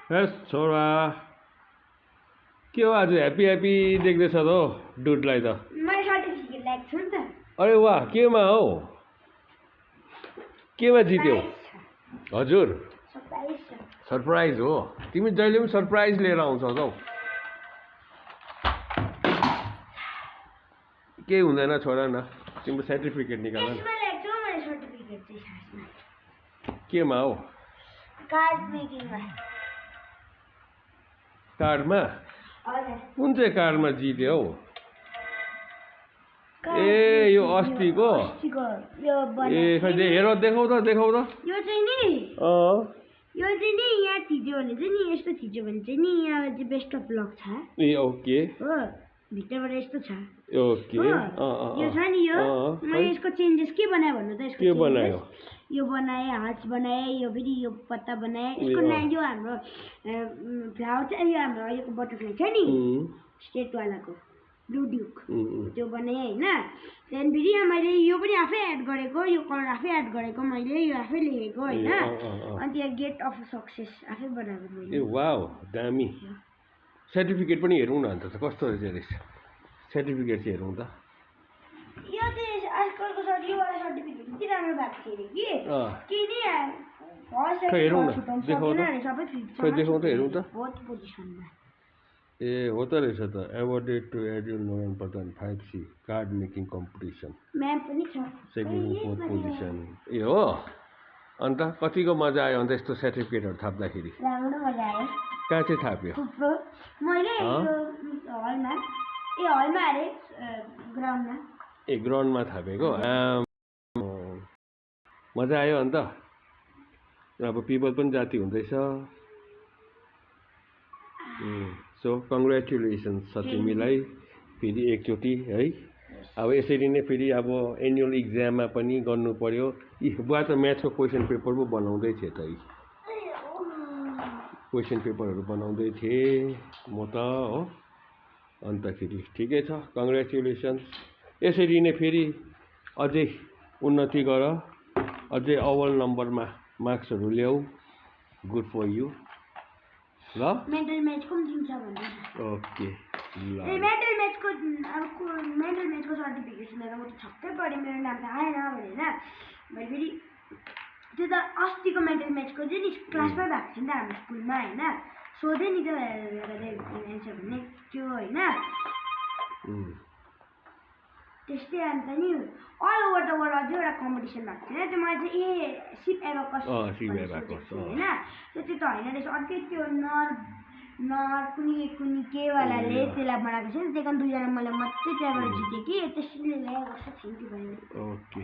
हेस छोरा के हो आज ह्याप्पी ह्याप्पी देख्दैछ त हौ डुडलाई त मैले सर्टिफिकेट ल्याएको छु नि त। अरे वाह केमा हौ केमा जित्यौ हजुर सरप्राइज हो तिमी जहिले पनि सरप्राइज लिएर आउँछौ त हौ केही हुँदैन छोरा न तिम्रो सर्टिफिकेट निकाल न त्यसमा ल्याएको छु मैले सर्टिफिकेट चाहिँ खासमा केमा हौ कार्ड मेकिङमा कार्डमा हजुर कुन चाहिँ कार्डमा जित्यो हौ ए यो अस्तिको यो ए खै हेर देखाउ त यो चाहिँ नि यो चाहिँ नि यहाँ थिच्यो भने चाहिँ नि यस्तो थिच्यो भने चाहिँ नि यहाँ चाहिँ बेस्ट अफ लक छ ए ओके हो भित्रबाट यस्तो छ ओके यो छ नि यो मैले यसको चेन्जेस के बनाए भन्नु त यसको के बनायो यो बनाए हार्ट्स बनाए यो फेरि यो पत्ता बनाए यसको नाम यो हाम्रो फ्लावर चाहिँ यो हाम्रो अहिलेको बटरफ्लाई छ नि स्टेटवालाको ब्लू ड्युक त्यो बनाएँ होइन त्यहाँदेखि फेरि यहाँ मैले यो पनि आफै एड गरेको यो कलर आफै एड गरेको मैले यो आफै लेखेको होइन अनि यहाँ गेट अफ सक्सेस आफै बनाएको मैले ए वाउ दामी सर्टिफिकेट पनि हेरौँ न अन्त त कस्तो रहेछ सर्टिफिकेट चाहिँ हेरौँ त यो चाहिँ आजकलको योवाला सर्टिफिकेट यति राम्रो भएको थियो अरे कि नि फर्स्ट हेरौँ न देखाउँ सबै देखाउँ त हेरौँ त फोर्थ पोजिसनमा ए हो त रहेछ त एवार्डेड टु एडियल नोरन Pradhan 5C card making competition ma'am पनि छ सेकेन्ड फोर्थ पोजिसन ए हो अन्त कतिको मजा आयो अन्त यस्तो सर्टिफिकेटहरू थाप्दाखेरि राम्रो मजा आयो कहाँ चाहिँ थाप्यो मैले हलमा हलमा अरे ग्राउन्डमा ए ग्राउन्डमा थापेको मजा आयो अन्त अब पिपल पनि जाति हुँदैछ सो कङ्ग्रेचुलेसन्स छ तिमीलाई फेरि एकचोटि है अब यसरी नै फेरि अब एनुअल इक्जाममा पनि गर्नु पर्यो बुवा त म्याथ्सको क्वेसन पेपर पो बनाउँदै थिएँ त क्वेसन पेपरहरू बनाउँदै थिएँ म त हो अन्तखेरि ठिकै छ कङ्ग्रेचुलेसन्स यसरी नै फेरि अझै उन्नति गर अझै अव्वल नम्बरमा मार्क्सहरू ल्याऊ गुड फर यु ल मेन्टल म्याचको पनि दिन्छ भन्दै ओके ल मेन्टल म्याचको सर्टिफिकेट सुनेर म त छक्कै परेँ मेरो नाम त आएन भनेर मैले फेरि त्यो त अस्तिको मेन्टल म्याचको चाहिँ नि क्लासमै भएको थियो नि त हाम्रो स्कुलमा होइन सोधेँ नि त एन्सर भन्ने त्यो होइन त्यस्तै अन्त नि अल ओभर द वर्ल्ड अझै एउटा कम्पिटिसन भएको थियो त्यो मलाई चाहिँ सिप एभाकस होइन त्यो त होइन रहेछ अर्कै त्यो नर कुनी केवालाले त्यसलाई बनाएको छ नि त्यही कारण दुईजना मलाई मात्रै त्यहाँबाट जितेँ कि त्यसैले ल्याएको छ थ्याङ्क यू भयो ओके